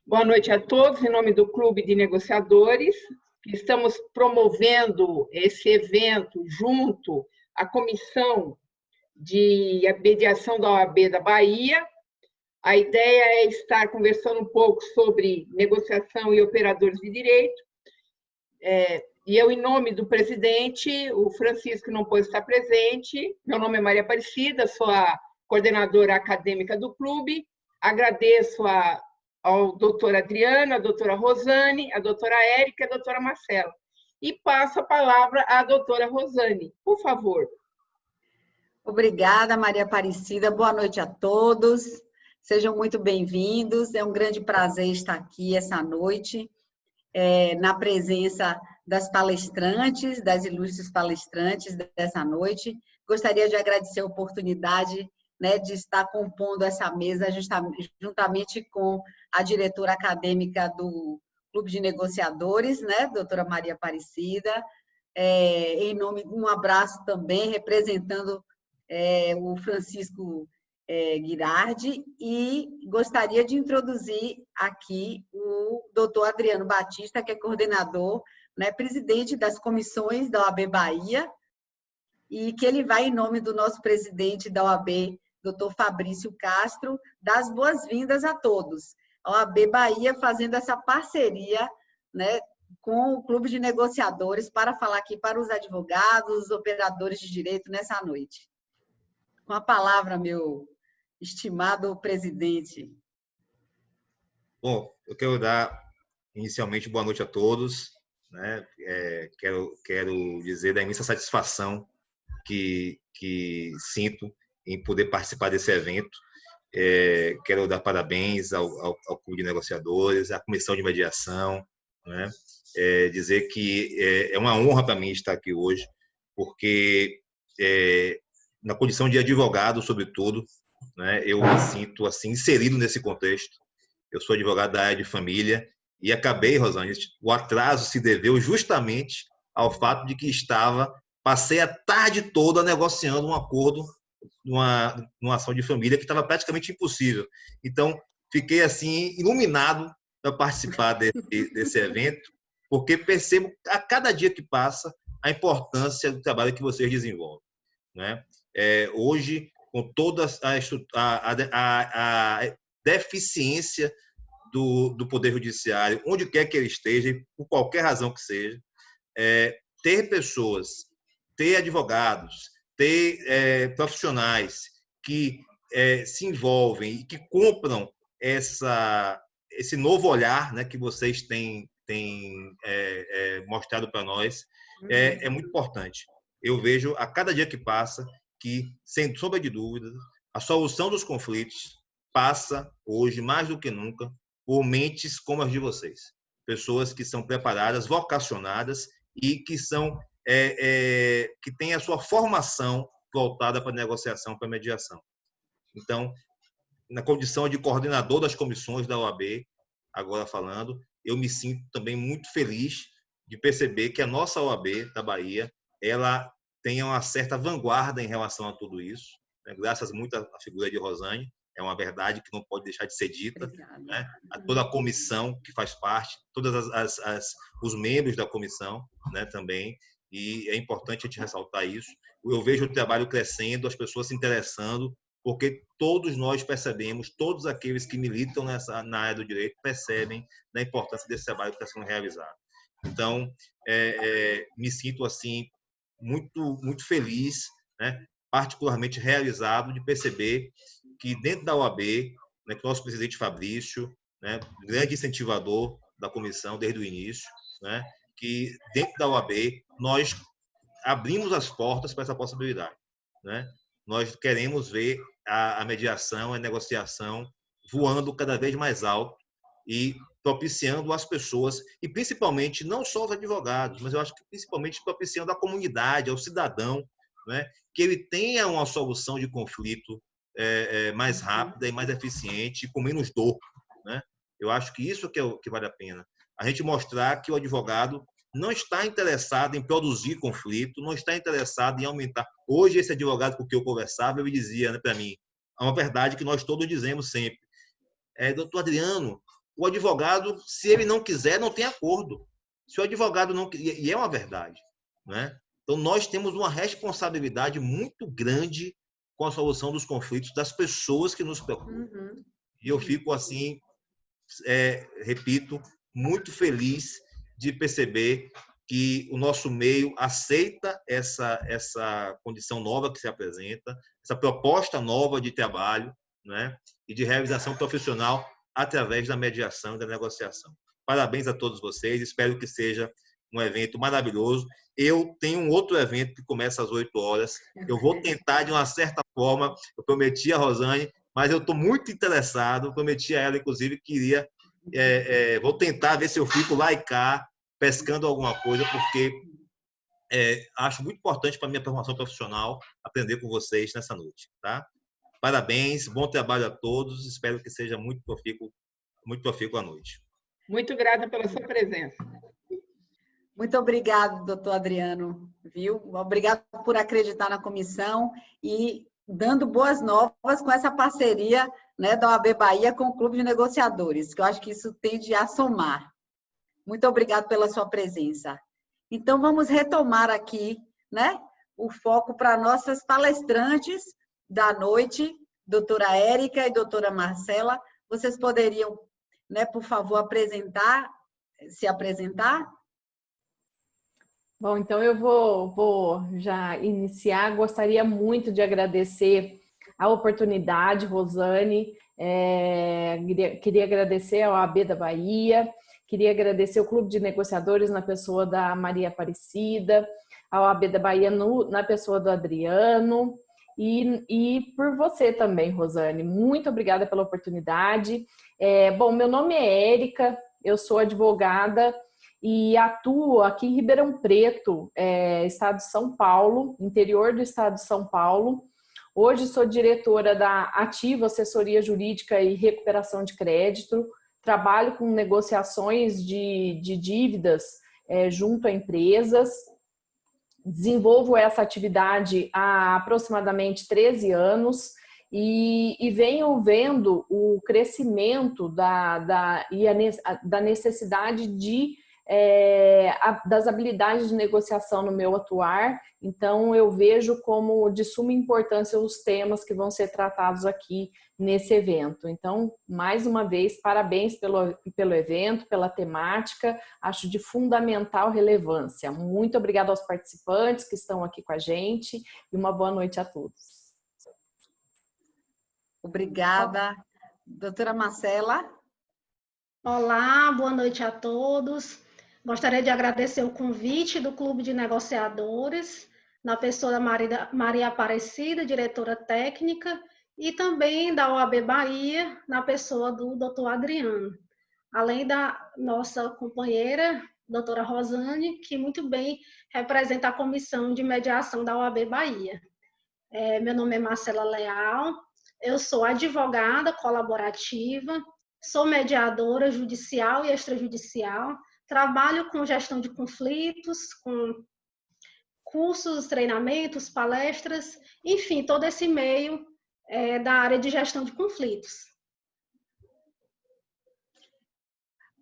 Boa noite a todos, em nome do Clube de Negociadores, que estamos promovendo esse evento junto à Comissão de Mediação da OAB da Bahia. A ideia é estar conversando um pouco sobre negociação e operadores de direito. E eu, em nome do presidente, o Francisco não pôde estar presente. Meu nome é Maria Aparecida, sou a coordenadora acadêmica do clube. Agradeço ao doutor Adriano, a doutora Rosane, a doutora Érica e a doutora Marcela. E passo a palavra à doutora Rosane, por favor. Obrigada, Maria Aparecida. Boa noite a todos. Sejam muito bem-vindos. É um grande prazer estar aqui essa noite, na presença das palestrantes, das ilustres palestrantes dessa noite. Gostaria de agradecer a oportunidade, de estar compondo essa mesa juntamente com a diretora acadêmica do Clube de Negociadores, doutora Maria Aparecida. Em nome, um abraço também, representando o Francisco Girardi, e gostaria de introduzir aqui o doutor Adriano Batista, que é coordenador, presidente das comissões da OAB Bahia, e que ele vai, em nome do nosso presidente da OAB, doutor Fabrício Castro, dar as boas-vindas a todos. A OAB Bahia fazendo essa parceria, com o Clube de Negociadores para falar aqui para os advogados, os operadores de direito nessa noite. Com a palavra, meu estimado presidente. Bom, eu quero dar inicialmente boa noite a todos. Quero dizer da imensa satisfação que sinto em poder participar desse evento. Quero dar parabéns ao Clube de Negociadores, à Comissão de Mediação, dizer que é uma honra para mim estar aqui hoje, porque na condição de advogado, sobretudo, eu me sinto assim inserido nesse contexto. Eu sou advogado da área de família e acabei, Rosane, o atraso se deveu justamente ao fato de que passei a tarde toda negociando um acordo numa ação de família que estava praticamente impossível. Então, fiquei assim iluminado para participar desse evento, porque percebo a cada dia que passa a importância do trabalho que vocês desenvolvem. Hoje, com toda a deficiência do Poder Judiciário, onde quer que ele esteja, por qualquer razão que seja, ter pessoas, ter advogados, ter profissionais que se envolvem e que compram esse novo olhar, que vocês têm mostrado para nós, é muito importante. Eu vejo a cada dia que passa que, sem sombra de dúvida, a solução dos conflitos passa hoje, mais do que nunca, por mentes como as de vocês. Pessoas que são preparadas, vocacionadas e que têm a sua formação voltada para a negociação, para a mediação. Então, na condição de coordenador das comissões da OAB, agora falando, eu me sinto também muito feliz de perceber que a nossa OAB da Bahia, ela tem uma certa vanguarda em relação a tudo isso, graças muito à figura de Rosane. É uma verdade que não pode deixar de ser dita, a toda a comissão que faz parte, todos os membros da comissão, também, e é importante a gente ressaltar isso. Eu vejo o trabalho crescendo, as pessoas se interessando, porque todos nós percebemos, todos aqueles que militam na área do direito percebem a importância desse trabalho que está sendo realizado. Então, me sinto assim muito, muito feliz, particularmente realizado de perceber que dentro da OAB, que o nosso presidente Fabrício, grande incentivador da comissão desde o início, que dentro da OAB nós abrimos as portas para essa possibilidade. Nós queremos ver a mediação, a negociação voando cada vez mais alto e propiciando as pessoas, e principalmente, não só os advogados, mas eu acho que principalmente propiciando a comunidade, ao cidadão, que ele tenha uma solução de conflito mais rápida e mais eficiente, com menos dor. Eu acho que isso que é o que vale a pena. A gente mostrar que o advogado não está interessado em produzir conflito, não está interessado em aumentar. Hoje, esse advogado com quem eu conversava, ele dizia para mim, é uma verdade que nós todos dizemos sempre, doutor Adriano, o advogado, se ele não quiser, não tem acordo. Se o advogado não... E é uma verdade, né? Então, nós temos uma responsabilidade muito grande com a solução dos conflitos das pessoas que nos procuram. E eu fico, assim, repito, muito feliz de perceber que o nosso meio aceita essa condição nova que se apresenta, essa proposta nova de trabalho, né, e de realização profissional através da mediação e da negociação. Parabéns a todos vocês, espero que seja um evento maravilhoso. Eu tenho um outro evento que começa às 8 horas, eu vou tentar de uma certa forma, eu prometi a Rosane, mas eu estou muito interessado, prometi a ela, inclusive, que iria, vou tentar ver se eu fico lá e cá, pescando alguma coisa, porque acho muito importante para a minha formação profissional aprender com vocês nessa noite. Tá? Parabéns, bom trabalho a todos, espero que seja muito profícuo a noite. Muito grata pela sua presença. Muito obrigado, doutor Adriano, viu? Obrigado por acreditar na comissão e dando boas novas com essa parceria, né, da OAB Bahia com o Clube de Negociadores, que eu acho que isso tende a somar. Muito obrigado pela sua presença. Então, vamos retomar aqui, né, o foco para nossas palestrantes da noite, doutora Érica e doutora Marcela. Vocês poderiam, né, por favor, se apresentar? Bom, então eu vou já iniciar. Gostaria muito de agradecer a oportunidade, Rosane. Queria agradecer ao OAB da Bahia, queria agradecer o Clube de Negociadores na pessoa da Maria Aparecida, ao OAB da Bahia na pessoa do Adriano e por você também, Rosane. Muito obrigada pela oportunidade. Bom, meu nome é Érica, eu sou advogada e atuo aqui em Ribeirão Preto, estado de São Paulo, interior do estado de São Paulo. Hoje sou diretora da Ativo Assessoria Jurídica e Recuperação de Crédito, trabalho com negociações de dívidas junto a empresas, desenvolvo essa atividade há aproximadamente 13 anos e venho vendo o crescimento da necessidade das habilidades de negociação no meu atuar. Então, eu vejo como de suma importância os temas que vão ser tratados aqui nesse evento. Então, mais uma vez, parabéns pelo evento, pela temática, acho de fundamental relevância. Muito obrigada aos participantes que estão aqui com a gente e uma boa noite a todos. Obrigada. Doutora Marcela. Olá, boa noite a todos. Gostaria de agradecer o convite do Clube de Negociadores, na pessoa da Maria Aparecida, diretora técnica, e também da OAB Bahia, na pessoa do doutor Adriano. Além da nossa companheira, doutora Rosane, que muito bem representa a comissão de mediação da OAB Bahia. Meu nome é Marcela Leal, eu sou advogada colaborativa, sou mediadora judicial e extrajudicial, trabalho com gestão de conflitos, com cursos, treinamentos, palestras, enfim, todo esse meio da área de gestão de conflitos.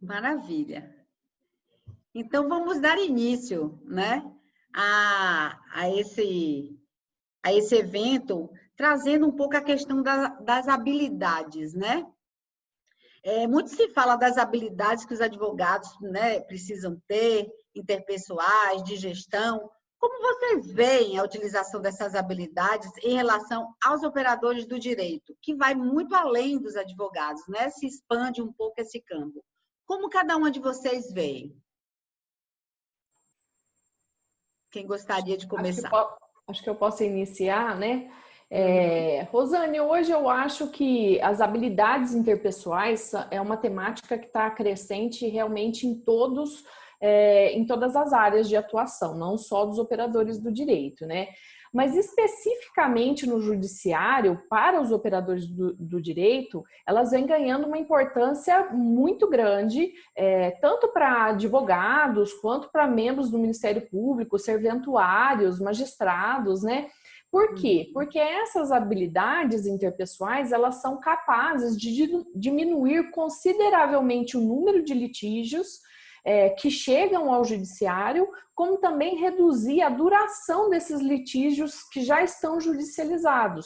Maravilha. Então, vamos dar início, né, a esse evento, trazendo um pouco a questão das habilidades, né? Muito se fala das habilidades que os advogados, né, precisam ter, interpessoais, de gestão. Como vocês veem a utilização dessas habilidades em relação aos operadores do direito, que vai muito além dos advogados, né? Se expande um pouco esse campo. Como cada uma de vocês vê? Quem gostaria de começar? Acho que eu posso iniciar, né? Rosane, hoje eu acho que as habilidades interpessoais é uma temática que está crescente realmente em todas as áreas de atuação, não só dos operadores do direito, né? Mas especificamente no judiciário, para os operadores do direito, elas vêm ganhando uma importância muito grande, tanto para advogados, quanto para membros do Ministério Público, serventuários, magistrados, né? Por quê? Porque essas habilidades interpessoais, elas são capazes de diminuir consideravelmente o número de litígios que chegam ao judiciário, como também reduzir a duração desses litígios que já estão judicializados.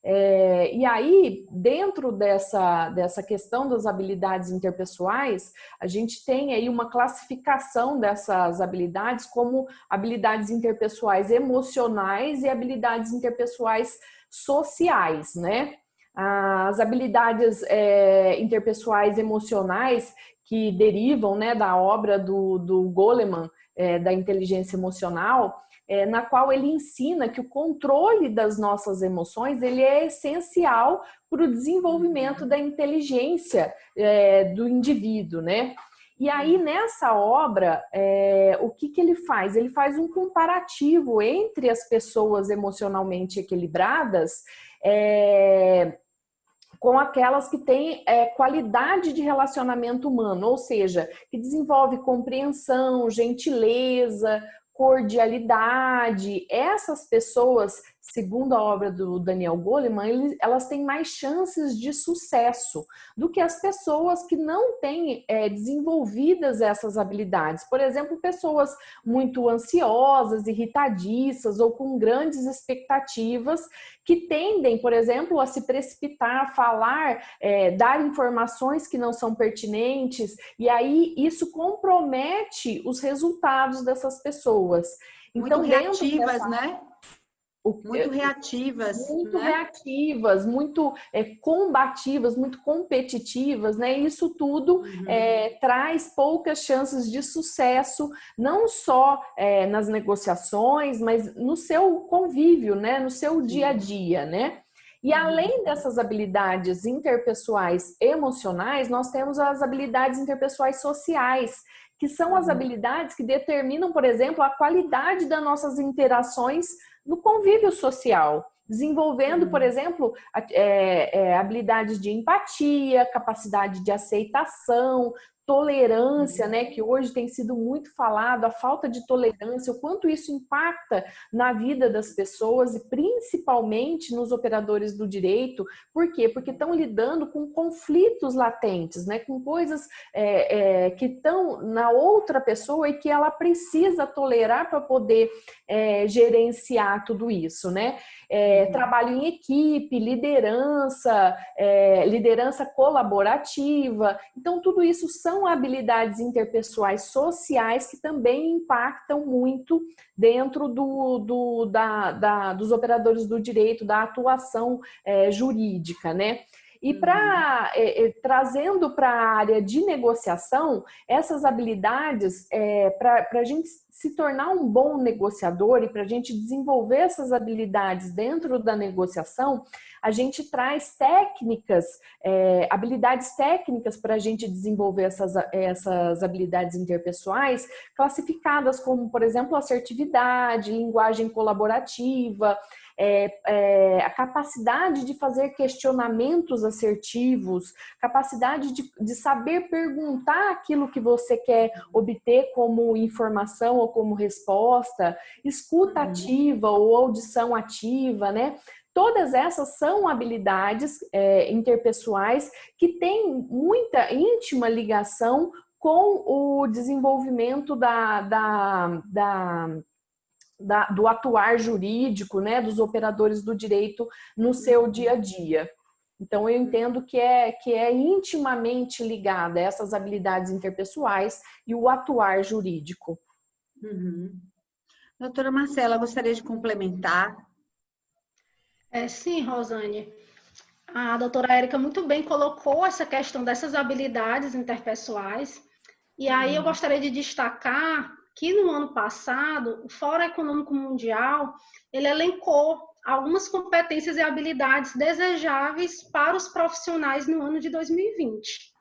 E aí, dentro dessa questão das habilidades interpessoais, a gente tem aí uma classificação dessas habilidades como habilidades interpessoais emocionais e habilidades interpessoais sociais, né? As habilidades interpessoais emocionais que derivam, né, da obra do Goleman, da inteligência emocional, na qual ele ensina que o controle das nossas emoções ele é essencial para o desenvolvimento da inteligência do indivíduo, né? E aí, nessa obra, o que ele faz? Ele faz um comparativo entre as pessoas emocionalmente equilibradas com aquelas que têm qualidade de relacionamento humano, ou seja, que desenvolve compreensão, gentileza, cordialidade. Essas pessoas, segundo a obra do Daniel Goleman, elas têm mais chances de sucesso do que as pessoas que não têm desenvolvidas essas habilidades. Por exemplo, pessoas muito ansiosas, irritadiças ou com grandes expectativas, que tendem, por exemplo, a se precipitar, a falar, dar informações que não são pertinentes, e aí isso compromete os resultados dessas pessoas. Então, muito reativas, né? Muito reativas. Muito reativas, muito combativas, muito competitivas, né? Isso tudo traz poucas chances de sucesso, não só nas negociações, mas no seu convívio, né? No seu dia a dia, né? E além dessas habilidades interpessoais emocionais, nós temos as habilidades interpessoais sociais, que são as habilidades que determinam, por exemplo, a qualidade das nossas interações no convívio social, desenvolvendo, por exemplo, habilidades de empatia, capacidade de aceitação, tolerância, né, que hoje tem sido muito falado, a falta de tolerância, o quanto isso impacta na vida das pessoas e principalmente nos operadores do direito. Por quê? Porque estão lidando com conflitos latentes, né, com coisas que estão na outra pessoa e que ela precisa tolerar para poder gerenciar tudo isso, né? Trabalho em equipe, liderança, liderança colaborativa. Então, tudo isso são habilidades interpessoais sociais que também impactam muito dentro dos operadores do direito, da atuação jurídica, né? E trazendo para a área de negociação, essas habilidades, para a gente se tornar um bom negociador e para a gente desenvolver essas habilidades dentro da negociação, a gente traz técnicas, habilidades técnicas para a gente desenvolver essas habilidades interpessoais, classificadas como, por exemplo, assertividade, linguagem colaborativa, a capacidade de fazer questionamentos assertivos, capacidade de saber perguntar aquilo que você quer obter como informação ou como resposta, escuta ativa ou audição ativa, né? Todas essas são habilidades interpessoais que têm muita íntima ligação com o desenvolvimento do atuar jurídico, né, dos operadores do direito no seu dia a dia. Então, eu entendo que é intimamente ligada a essas habilidades interpessoais e o atuar jurídico. Doutora Marcela, gostaria de complementar? Sim, Rosane. A doutora Érica muito bem colocou essa questão dessas habilidades interpessoais. E aí eu gostaria de destacar que no ano passado, o Fórum Econômico Mundial, ele elencou algumas competências e habilidades desejáveis para os profissionais no ano de 2020.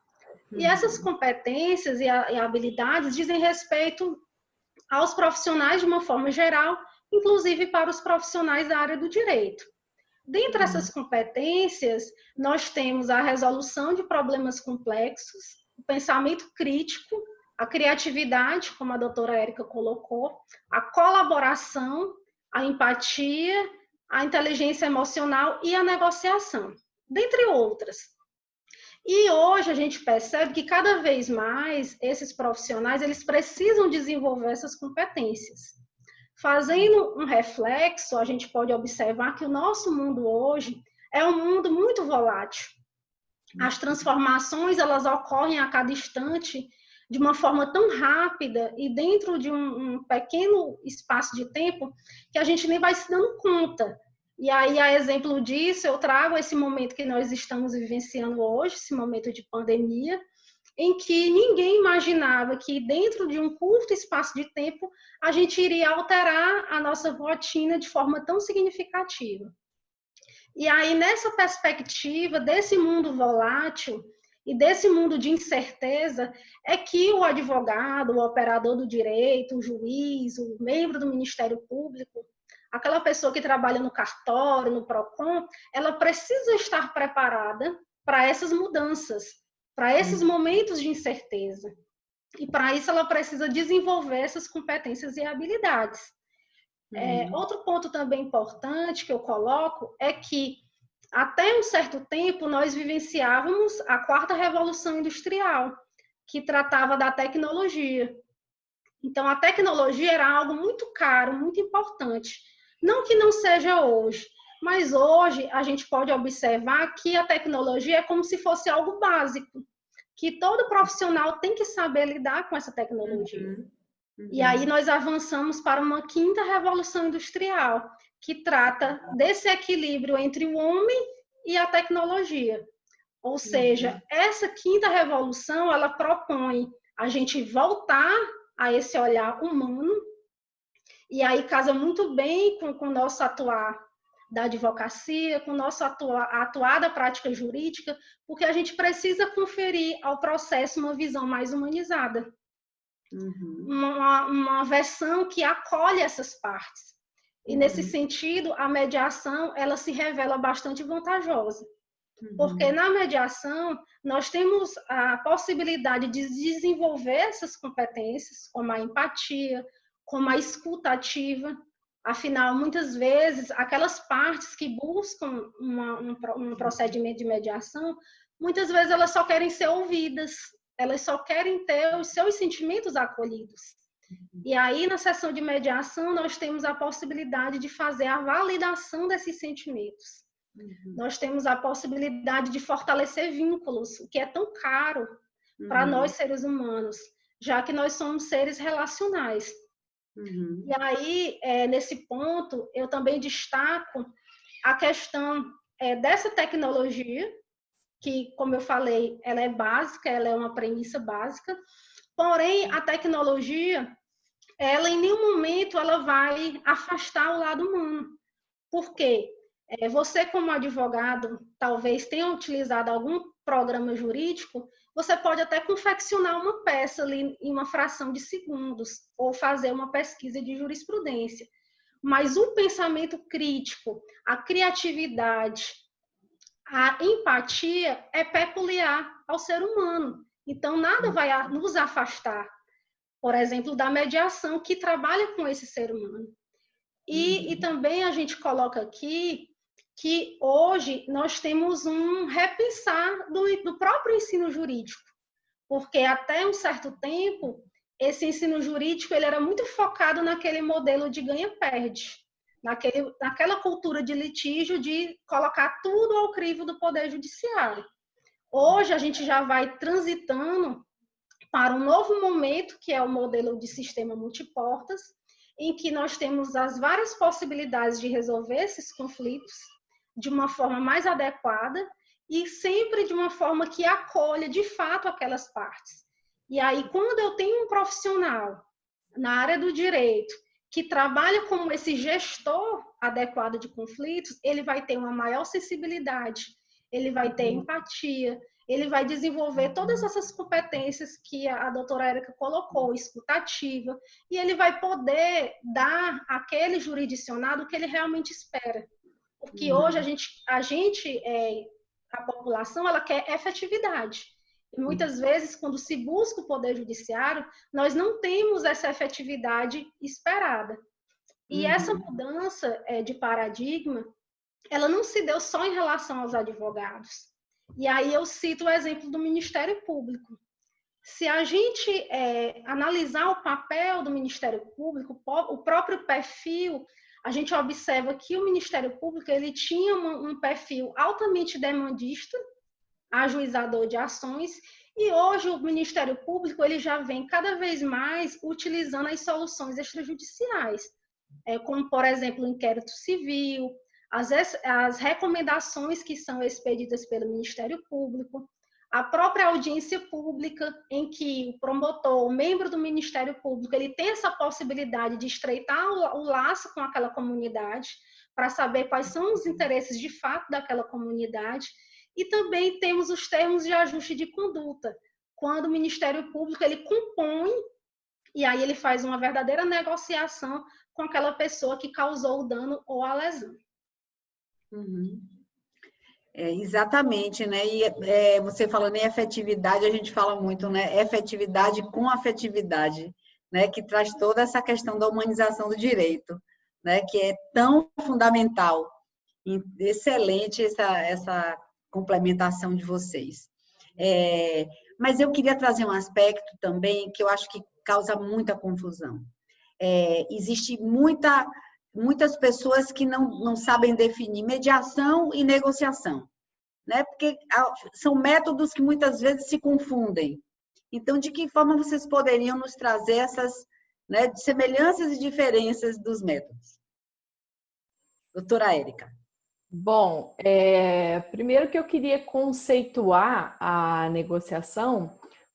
E essas competências e habilidades dizem respeito aos profissionais de uma forma geral, inclusive para os profissionais da área do direito. Dentre essas competências, nós temos a resolução de problemas complexos, o pensamento crítico, a criatividade, como a doutora Érica colocou, a colaboração, a empatia a inteligência emocional e a negociação, dentre outras. E hoje a gente percebe que cada vez mais esses profissionais eles precisam desenvolver essas competências. Fazendo um reflexo, a gente pode observar que o nosso mundo hoje é um mundo muito volátil. As transformações elas ocorrem a cada instante de uma forma tão rápida e dentro de um pequeno espaço de tempo que a gente nem vai se dando conta. E aí, a exemplo disso, eu trago esse momento que nós estamos vivenciando hoje, esse momento de pandemia, em que ninguém imaginava que dentro de um curto espaço de tempo a gente iria alterar a nossa rotina de forma tão significativa. E aí, nessa perspectiva desse mundo volátil e desse mundo de incerteza, é que o advogado, o operador do direito, o juiz, o membro do Ministério Público, aquela pessoa que trabalha no cartório, no PROCON, ela precisa estar preparada para essas mudanças, para esses momentos de incerteza. E para isso ela precisa desenvolver essas competências e habilidades. Outro ponto também importante que eu coloco é que até um certo tempo nós vivenciávamos a quarta revolução industrial, que tratava da tecnologia. Então a tecnologia era algo muito caro, muito importante. Não que não seja hoje, mas hoje a gente pode observar que a tecnologia é como se fosse algo básico, que todo profissional tem que saber lidar com essa tecnologia. E aí nós avançamos para uma quinta revolução industrial, que trata desse equilíbrio entre o homem e a tecnologia. Ou seja, essa quinta revolução, ela propõe a gente voltar a esse olhar humano, e aí casa muito bem com o nosso atuar da advocacia, com o nosso atuar da prática jurídica, porque a gente precisa conferir ao processo uma visão mais humanizada. Uma versão que acolhe essas partes. E nesse sentido, a mediação, ela se revela bastante vantajosa. Porque na mediação, nós temos a possibilidade de desenvolver essas competências, como a empatia, como a escuta ativa. Afinal, muitas vezes, aquelas partes que buscam um procedimento de mediação, muitas vezes elas só querem ser ouvidas, elas só querem ter os seus sentimentos acolhidos. E aí, na sessão de mediação, nós temos a possibilidade de fazer a validação desses sentimentos. Nós temos a possibilidade de fortalecer vínculos, o que é tão caro para nós, seres humanos, já que nós somos seres relacionais. E aí, nesse ponto, eu também destaco a questão dessa tecnologia, que, como eu falei, ela é básica, ela é uma premissa básica, porém, a tecnologia, ela em nenhum momento ela vai afastar o lado humano. Por quê? Você, como advogado, talvez tenha utilizado algum programa jurídico, você pode até confeccionar uma peça ali em uma fração de segundos, ou fazer uma pesquisa de jurisprudência. Mas o pensamento crítico, a criatividade, a empatia é peculiar ao ser humano. Então, nada vai nos afastar, por exemplo, da mediação que trabalha com esse ser humano. E também a gente coloca aqui que hoje nós temos um repensar do próprio ensino jurídico, porque até um certo tempo, esse ensino jurídico ele era muito focado naquele modelo de ganha-perde, naquela cultura de litígio de colocar tudo ao crivo do Poder Judiciário. Hoje a gente já vai transitando para um novo momento, que é o modelo de sistema multiportas, em que nós temos as várias possibilidades de resolver esses conflitos de uma forma mais adequada e sempre de uma forma que acolha de fato aquelas partes. E aí, quando eu tenho um profissional na área do direito que trabalha como esse gestor adequado de conflitos, ele vai ter uma maior sensibilidade, ele vai ter empatia, ele vai desenvolver todas essas competências que a doutora Érica colocou, escutativa, e ele vai poder dar àquele jurisdicionado o que ele realmente espera. Porque hoje a população, ela quer efetividade. E muitas vezes, quando se busca o Poder Judiciário, nós não temos essa efetividade esperada. E essa mudança de paradigma, ela não se deu só em relação aos advogados. E aí eu cito o exemplo do Ministério Público. Se a gente analisar o papel do Ministério Público, o próprio perfil, a gente observa que o Ministério Público ele tinha um perfil altamente demandista, ajuizador de ações, e hoje o Ministério Público ele já vem cada vez mais utilizando as soluções extrajudiciais, como, por exemplo, o inquérito civil, as recomendações que são expedidas pelo Ministério Público, a própria audiência pública, em que o promotor, o membro do Ministério Público, ele tem essa possibilidade de estreitar o laço com aquela comunidade, para saber quais são os interesses de fato daquela comunidade. E também temos os termos de ajuste de conduta, quando o Ministério Público ele compõe, e aí ele faz uma verdadeira negociação com aquela pessoa que causou o dano ou a lesão. Exatamente, né? E você falando em efetividade, a gente fala muito, né? Efetividade com afetividade, né? Que traz toda essa questão da humanização do direito, né? Que é tão fundamental. Excelente essa complementação de vocês. Mas eu queria trazer um aspecto também que eu acho que causa muita confusão. Existe muitas pessoas que não sabem definir mediação e negociação, né? Porque são métodos que muitas vezes se confundem. Então, de que forma vocês poderiam nos trazer essas, né, semelhanças e diferenças dos métodos? Doutora Érica. Bom, primeiro que eu queria conceituar a negociação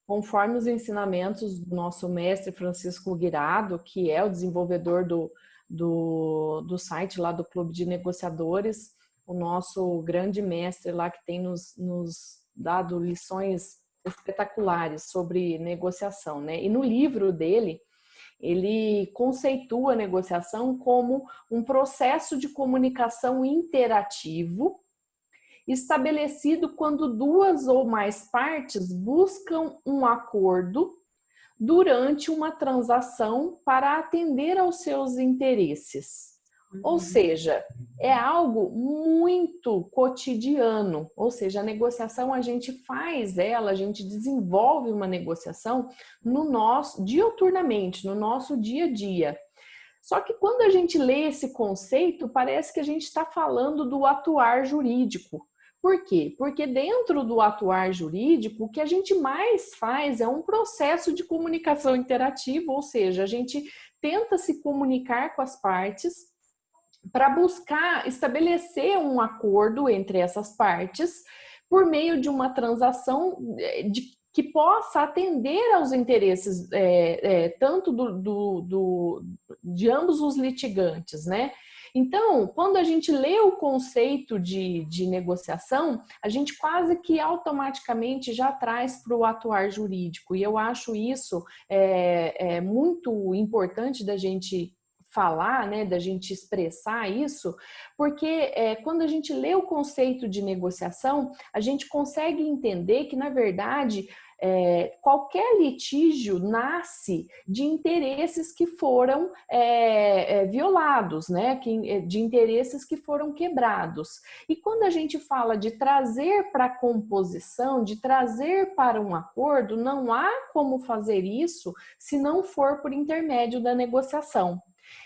conforme os ensinamentos do nosso mestre Francisco Guirado, que é o desenvolvedor do site lá do Clube de Negociadores, o nosso grande mestre lá que tem nos dado lições espetaculares sobre negociação, né? E no livro dele, ele conceitua a negociação como um processo de comunicação interativo estabelecido quando duas ou mais partes buscam um acordo durante uma transação para atender aos seus interesses. Ou seja, é algo muito cotidiano, ou seja, a negociação a gente faz ela, a gente desenvolve uma negociação diuturnamente, no nosso dia a dia. Só que quando a gente lê esse conceito, parece que a gente está falando do atuar jurídico. Por quê? Porque dentro do atuar jurídico, o que a gente mais faz é um processo de comunicação interativa, ou seja, a gente tenta se comunicar com as partes para buscar estabelecer um acordo entre essas partes por meio de uma transação que possa atender aos interesses tanto de ambos os litigantes, né? Então, quando a gente lê o conceito de negociação, a gente quase que automaticamente já traz para o atuar jurídico. E eu acho isso muito importante da gente falar, né, da gente expressar isso, porque quando a gente lê o conceito de negociação, a gente consegue entender que, na verdade, qualquer litígio nasce de interesses que foram violados, né? De interesses que foram quebrados. E quando a gente fala de trazer para a composição, de trazer para um acordo, não há como fazer isso se não for por intermédio da negociação.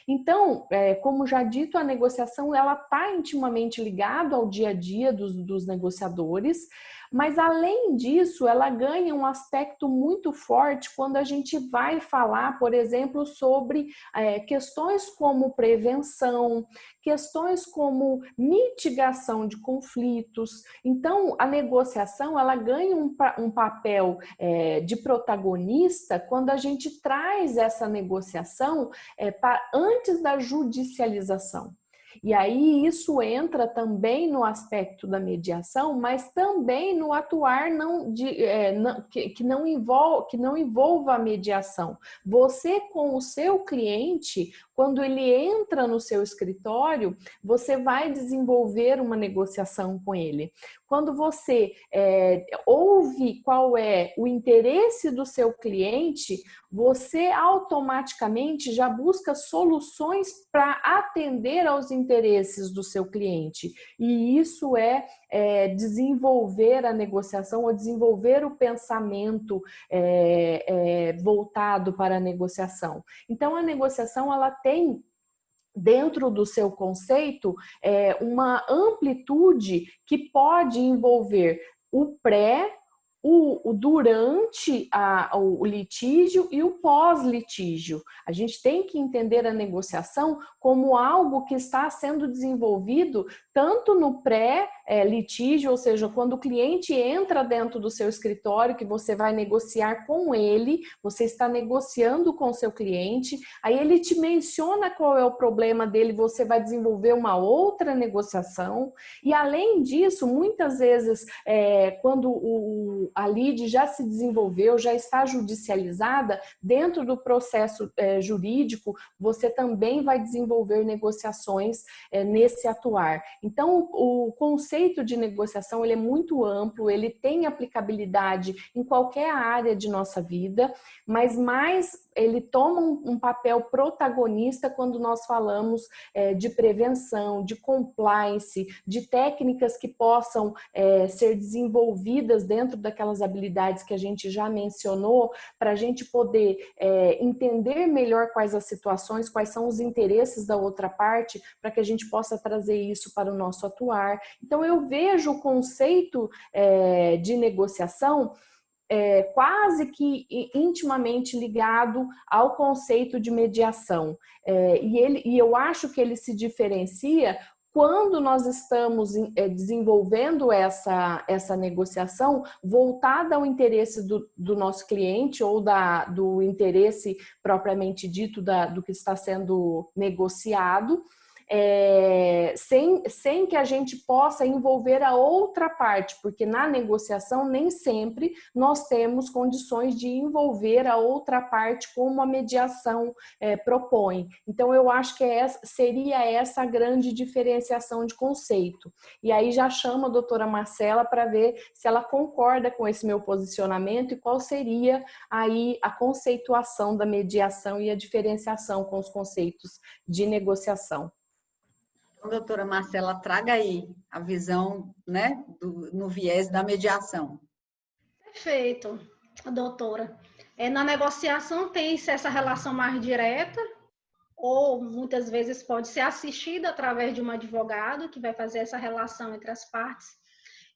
Então, como já dito, a negociação ela está intimamente ligada ao dia a dia dos negociadores, mas além disso, ela ganha um aspecto muito forte quando a gente vai falar, por exemplo, sobre questões como prevenção, questões como mitigação de conflitos. Então, a negociação ela ganha um papel de protagonista quando a gente traz essa negociação antes da judicialização. E aí isso entra também no aspecto da mediação, mas também no atuar que não envolva a mediação. Você com o seu cliente, quando ele entra no seu escritório, você vai desenvolver uma negociação com ele. Quando você ouve qual é o interesse do seu cliente, você automaticamente já busca soluções para atender aos interesses do seu cliente. E isso é desenvolver a negociação ou desenvolver o pensamento voltado para a negociação. Então, a negociação, ela tem dentro do seu conceito uma amplitude que pode envolver o pré, o durante o litígio e o pós-litígio. A gente tem que entender a negociação como algo que está sendo desenvolvido tanto no pré-litígio, ou seja, quando o cliente entra dentro do seu escritório, que você vai negociar com ele, você está negociando com o seu cliente, aí ele te menciona qual é o problema dele, você vai desenvolver uma outra negociação. E além disso, muitas vezes, quando a lide já se desenvolveu, já está judicializada, dentro do processo jurídico, você também vai desenvolver negociações nesse atuar. Então, o conceito de negociação ele é muito amplo, ele tem aplicabilidade em qualquer área de nossa vida, mas mais ele toma um papel protagonista quando nós falamos de prevenção, de compliance, de técnicas que possam ser desenvolvidas dentro daquelas habilidades que a gente já mencionou, para a gente poder entender melhor quais as situações, quais são os interesses da outra parte, para que a gente possa trazer isso para o nosso atuar. Então, eu vejo o conceito de negociação quase que intimamente ligado ao conceito de mediação. E eu acho que ele se diferencia quando nós estamos desenvolvendo essa negociação voltada ao interesse do nosso cliente ou do interesse propriamente dito do que está sendo negociado, sem que a gente possa envolver a outra parte, porque na negociação nem sempre nós temos condições de envolver a outra parte como a mediação propõe. Então, eu acho que seria essa a grande diferenciação de conceito. E aí já chamo a doutora Marcela para ver se ela concorda com esse meu posicionamento e qual seria aí a conceituação da mediação e a diferenciação com os conceitos de negociação. Doutora Marcela, traga aí a visão, né, no viés da mediação. Perfeito, doutora. Na negociação tem-se essa relação mais direta, ou muitas vezes pode ser assistida através de um advogado que vai fazer essa relação entre as partes.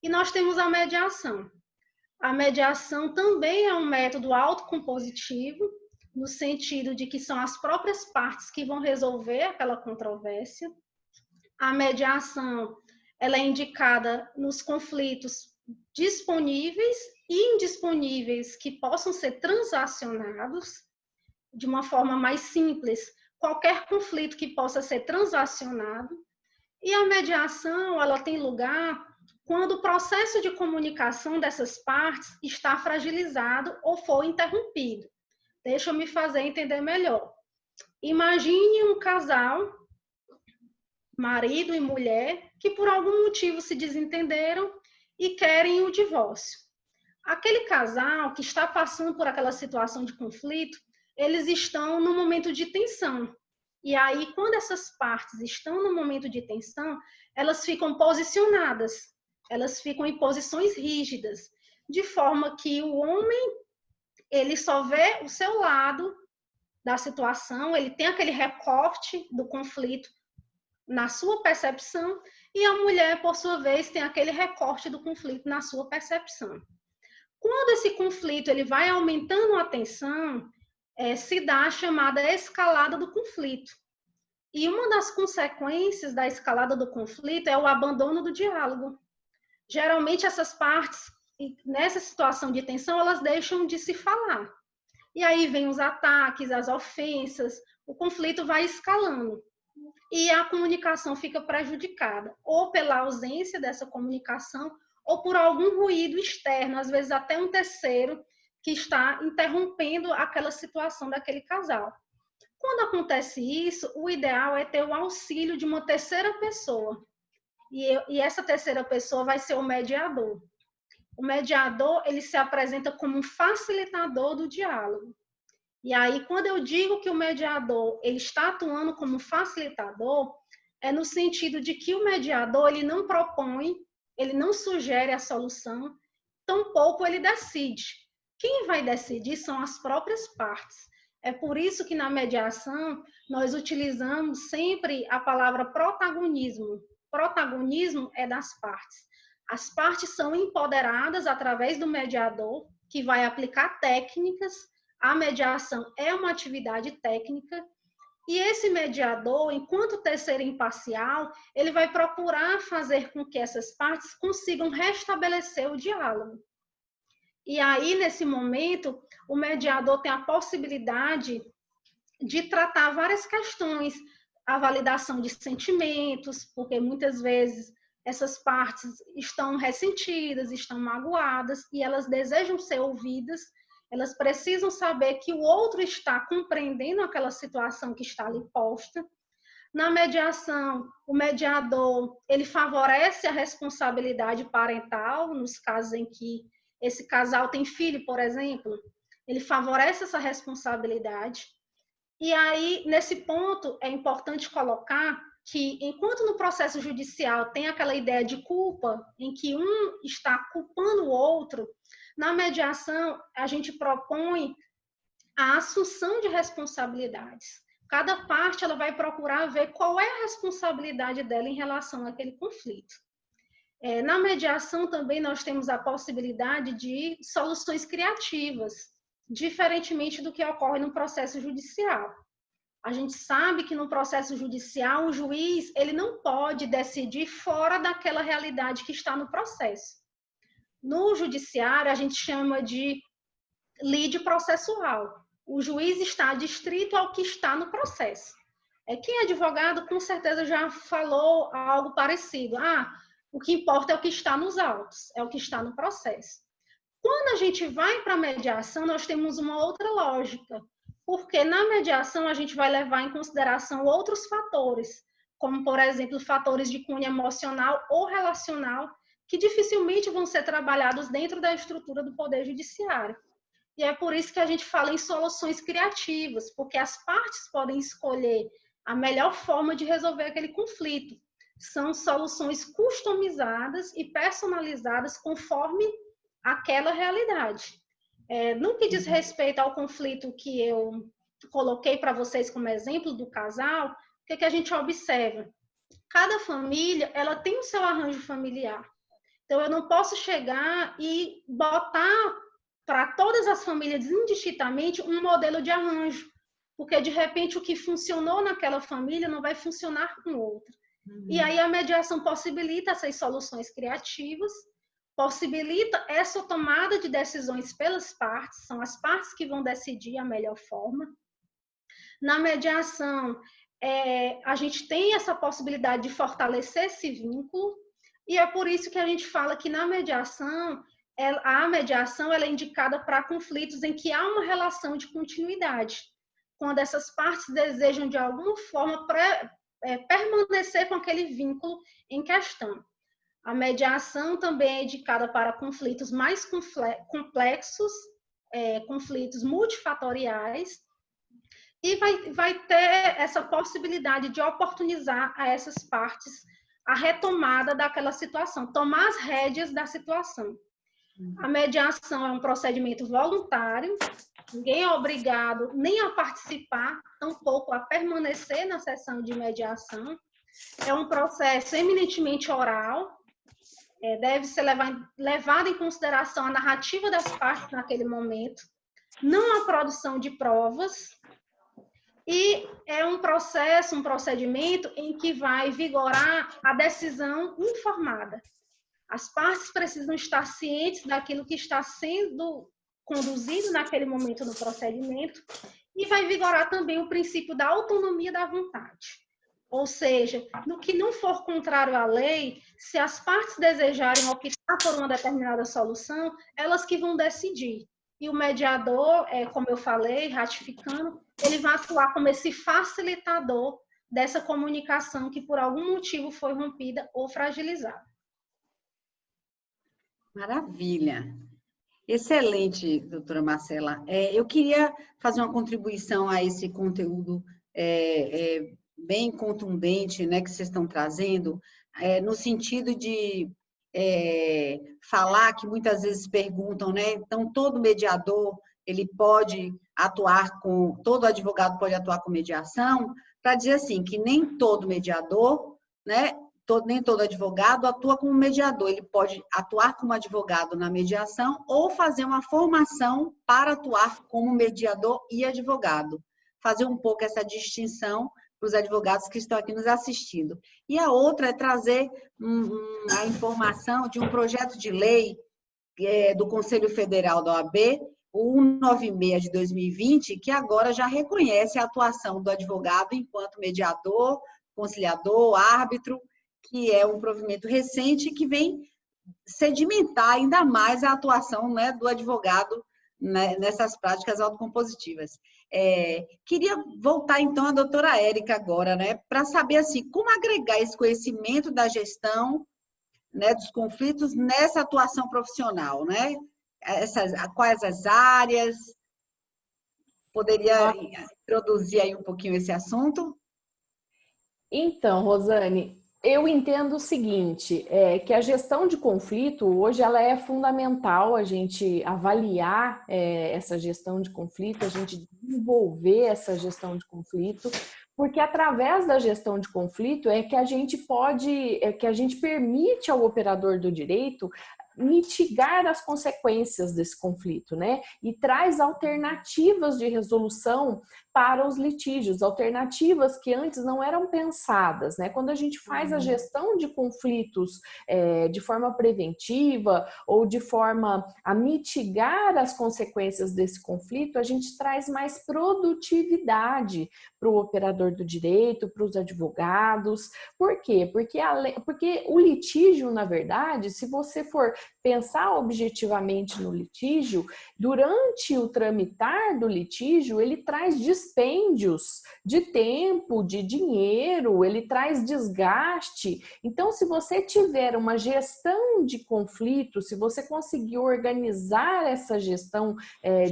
E nós temos a mediação. A mediação também é um método autocompositivo, no sentido de que são as próprias partes que vão resolver aquela controvérsia. A mediação ela é indicada nos conflitos disponíveis e indisponíveis que possam ser transacionados de uma forma mais simples, qualquer conflito que possa ser transacionado. E a mediação ela tem lugar quando o processo de comunicação dessas partes está fragilizado ou for interrompido. Deixa eu me fazer entender melhor. Imagine um casal, marido e mulher, que por algum motivo se desentenderam e querem o divórcio. Aquele casal que está passando por aquela situação de conflito, eles estão num momento de tensão. E aí, quando essas partes estão no momento de tensão, elas ficam posicionadas, elas ficam em posições rígidas, de forma que o homem, ele só vê o seu lado da situação, ele tem aquele recorte do conflito na sua percepção, e a mulher, por sua vez, tem aquele recorte do conflito na sua percepção. Quando esse conflito ele vai aumentando a tensão, se dá a chamada escalada do conflito. E uma das consequências da escalada do conflito é o abandono do diálogo. Geralmente, essas partes, nessa situação de tensão, elas deixam de se falar. E aí vem os ataques, as ofensas, o conflito vai escalando. E a comunicação fica prejudicada, ou pela ausência dessa comunicação, ou por algum ruído externo, às vezes até um terceiro, que está interrompendo aquela situação daquele casal. Quando acontece isso, o ideal é ter o auxílio de uma terceira pessoa. e essa terceira pessoa vai ser o mediador. O mediador, ele se apresenta como um facilitador do diálogo. E aí, quando eu digo que o mediador ele está atuando como facilitador, é no sentido de que o mediador ele não propõe, ele não sugere a solução, tampouco ele decide. Quem vai decidir são as próprias partes. É por isso que na mediação nós utilizamos sempre a palavra protagonismo. Protagonismo é das partes. As partes são empoderadas através do mediador, que vai aplicar técnicas. A mediação é uma atividade técnica. E esse mediador, enquanto terceiro imparcial, ele vai procurar fazer com que essas partes consigam restabelecer o diálogo. E aí, nesse momento, o mediador tem a possibilidade de tratar várias questões, a validação de sentimentos, porque muitas vezes essas partes estão ressentidas, estão magoadas e elas desejam ser ouvidas, elas precisam saber que o outro está compreendendo aquela situação que está ali posta. Na mediação, o mediador, ele favorece a responsabilidade parental, nos casos em que esse casal tem filho, por exemplo, ele favorece essa responsabilidade. E aí, nesse ponto, é importante colocar que, enquanto no processo judicial tem aquela ideia de culpa, em que um está culpando o outro, na mediação, a gente propõe a assunção de responsabilidades. Cada parte ela vai procurar ver qual é a responsabilidade dela em relação àquele conflito. Na mediação também nós temos a possibilidade de soluções criativas, diferentemente do que ocorre no processo judicial. A gente sabe que no processo judicial o juiz ele não pode decidir fora daquela realidade que está no processo. No judiciário a gente chama de lide processual. O juiz está adstrito ao que está no processo. Quem é advogado com certeza já falou algo parecido. O que importa é o que está nos autos, é o que está no processo. Quando a gente vai para a mediação, nós temos uma outra lógica, porque na mediação a gente vai levar em consideração outros fatores, como, por exemplo, fatores de cunho emocional ou relacional, que dificilmente vão ser trabalhados dentro da estrutura do Poder Judiciário. E é por isso que a gente fala em soluções criativas, porque as partes podem escolher a melhor forma de resolver aquele conflito. São soluções customizadas e personalizadas conforme aquela realidade. No que diz respeito ao conflito que eu coloquei para vocês como exemplo do casal, o que a gente observa? Cada família ela tem o seu arranjo familiar. Então, eu não posso chegar e botar para todas as famílias indistintamente um modelo de arranjo, porque, de repente, o que funcionou naquela família não vai funcionar com outra. E aí a mediação possibilita essas soluções criativas, possibilita essa tomada de decisões pelas partes, são as partes que vão decidir a melhor forma. Na mediação, a gente tem essa possibilidade de fortalecer esse vínculo, e é por isso que a gente fala que na mediação, a mediação ela é indicada para conflitos em que há uma relação de continuidade, quando essas partes desejam de alguma forma permanecer com aquele vínculo em questão. A mediação também é indicada para conflitos mais complexos, conflitos multifatoriais, e vai ter essa possibilidade de oportunizar a essas partes a retomada daquela situação, tomar as rédeas da situação. A mediação é um procedimento voluntário, ninguém é obrigado nem a participar, tampouco a permanecer na sessão de mediação. É um processo eminentemente oral, deve ser levado em consideração a narrativa das partes naquele momento, não a produção de provas, e é um procedimento em que vai vigorar a decisão informada. As partes precisam estar cientes daquilo que está sendo conduzido naquele momento no procedimento, e vai vigorar também o princípio da autonomia da vontade. Ou seja, no que não for contrário à lei, se as partes desejarem optar por uma determinada solução, elas que vão decidir. E o mediador, como eu falei, ratificando, ele vai atuar como esse facilitador dessa comunicação que por algum motivo foi rompida ou fragilizada. Maravilha. Excelente, doutora Marcela. Eu queria fazer uma contribuição a esse conteúdo bem contundente, né, que vocês estão trazendo, no sentido de falar que muitas vezes perguntam, né? Então, todo mediador, ele pode atuar todo advogado pode atuar com mediação, para dizer assim, que nem todo mediador, né? Nem todo advogado atua como mediador, ele pode atuar como advogado na mediação ou fazer uma formação para atuar como mediador e advogado. Fazer um pouco essa distinção para os advogados que estão aqui nos assistindo. E a outra é trazer a informação de um projeto de lei do Conselho Federal da OAB, o 196 de 2020, que agora já reconhece a atuação do advogado enquanto mediador, conciliador, árbitro, que é um provimento recente que vem sedimentar ainda mais a atuação, né, do advogado, né, nessas práticas autocompositivas. Queria voltar, então, à doutora Érica agora, né, para saber assim, como agregar esse conhecimento da gestão, né, dos conflitos nessa atuação profissional, né? Quais as áreas? Poderia introduzir aí um pouquinho esse assunto? Então, Rosane, eu entendo o seguinte, que a gestão de conflito, hoje, ela é fundamental a gente avaliar essa gestão de conflito, a gente desenvolver essa gestão de conflito, porque através da gestão de conflito que a gente permite ao operador do direito mitigar as consequências desse conflito, né? E traz alternativas de resolução para os litígios, alternativas que antes não eram pensadas, né? Quando a gente faz a gestão de conflitos de forma preventiva ou de forma a mitigar as consequências desse conflito, a gente traz mais produtividade para o operador do direito, para os advogados. Por quê? Porque o litígio, na verdade, se você for pensar objetivamente no litígio, durante o tramitar do litígio, ele traz dispêndios de tempo, de dinheiro, ele traz desgaste. Então, se você tiver uma gestão de conflitos, se você conseguir organizar essa gestão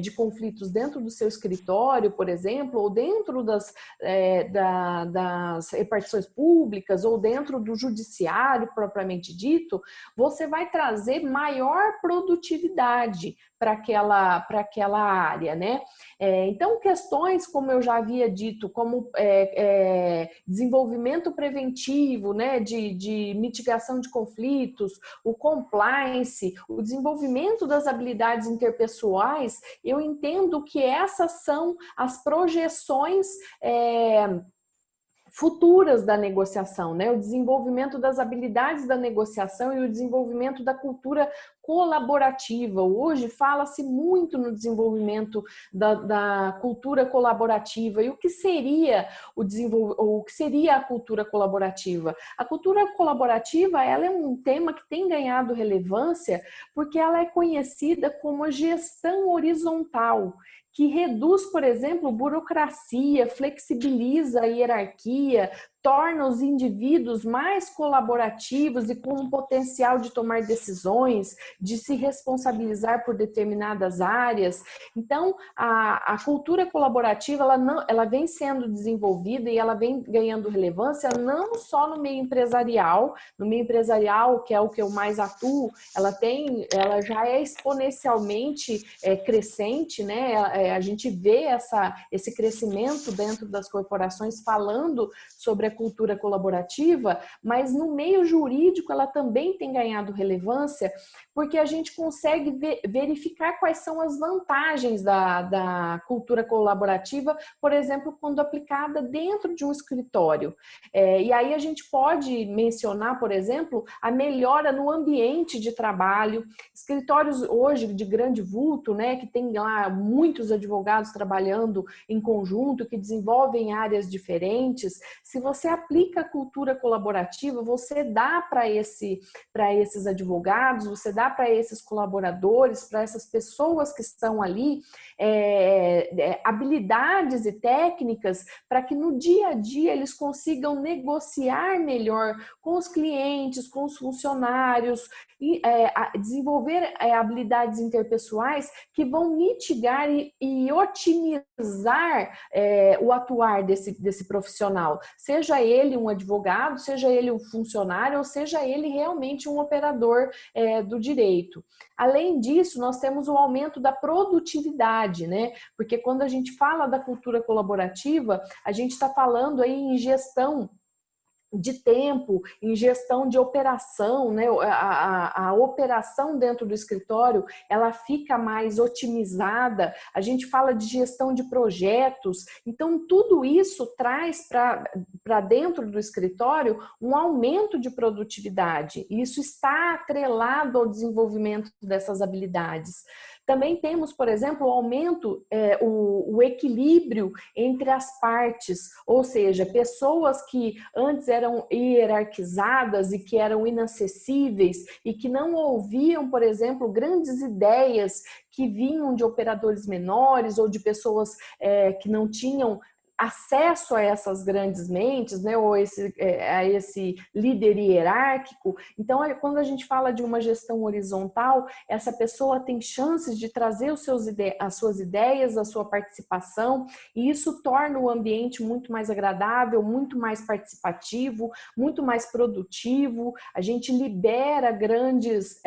de conflitos dentro do seu escritório, por exemplo, ou dentro das repartições públicas, ou dentro do judiciário propriamente dito, você vai trazer maior produtividade para aquela área, né? Então, questões, como eu já havia dito, como desenvolvimento preventivo, né, de mitigação de conflitos, o compliance, o desenvolvimento das habilidades interpessoais, eu entendo que essas são as projeções futuras da negociação, né? O desenvolvimento das habilidades da negociação e o desenvolvimento da cultura colaborativa. Hoje fala-se muito no desenvolvimento da cultura colaborativa. E o que seria a cultura colaborativa? A cultura colaborativa, ela é um tema que tem ganhado relevância porque ela é conhecida como a gestão horizontal, que reduz, por exemplo, burocracia, flexibiliza a hierarquia, torna os indivíduos mais colaborativos e com um potencial de tomar decisões, de se responsabilizar por determinadas áreas. Então, a cultura colaborativa, ela vem sendo desenvolvida e ela vem ganhando relevância não só no meio empresarial, que é o que eu mais atuo, ela já é exponencialmente crescente, né? A gente vê esse crescimento dentro das corporações falando sobre a cultura colaborativa, mas no meio jurídico ela também tem ganhado relevância, porque a gente consegue verificar quais são as vantagens da cultura colaborativa, por exemplo, quando aplicada dentro de um escritório. E aí a gente pode mencionar, por exemplo, a melhora no ambiente de trabalho, escritórios hoje de grande vulto, né, que tem lá muitos advogados trabalhando em conjunto, que desenvolvem áreas diferentes. Se você você aplica a cultura colaborativa, você dá para esses advogados, você dá para esses colaboradores, para essas pessoas que estão ali, habilidades e técnicas para que no dia a dia eles consigam negociar melhor com os clientes, com os funcionários, e desenvolver habilidades interpessoais que vão mitigar e otimizar o atuar desse profissional, seja ele um advogado, seja ele um funcionário, ou seja ele realmente um operador do direito. Além disso, nós temos o aumento da produtividade, né? Porque quando a gente fala da cultura colaborativa, a gente está falando aí em gestão de tempo, em gestão de operação, né? A operação dentro do escritório, ela fica mais otimizada, a gente fala de gestão de projetos, então tudo isso traz para dentro do escritório um aumento de produtividade, e isso está atrelado ao desenvolvimento dessas habilidades. Também temos, por exemplo, o aumento, o equilíbrio entre as partes, ou seja, pessoas que antes eram hierarquizadas e que eram inacessíveis e que não ouviam, por exemplo, grandes ideias que vinham de operadores menores ou de pessoas que não tinham acesso a essas grandes mentes, né, ou a esse líder hierárquico. Então, quando a gente fala de uma gestão horizontal, essa pessoa tem chances de trazer as suas ideias, a sua participação, e isso torna o ambiente muito mais agradável, muito mais participativo, muito mais produtivo. A gente libera grandes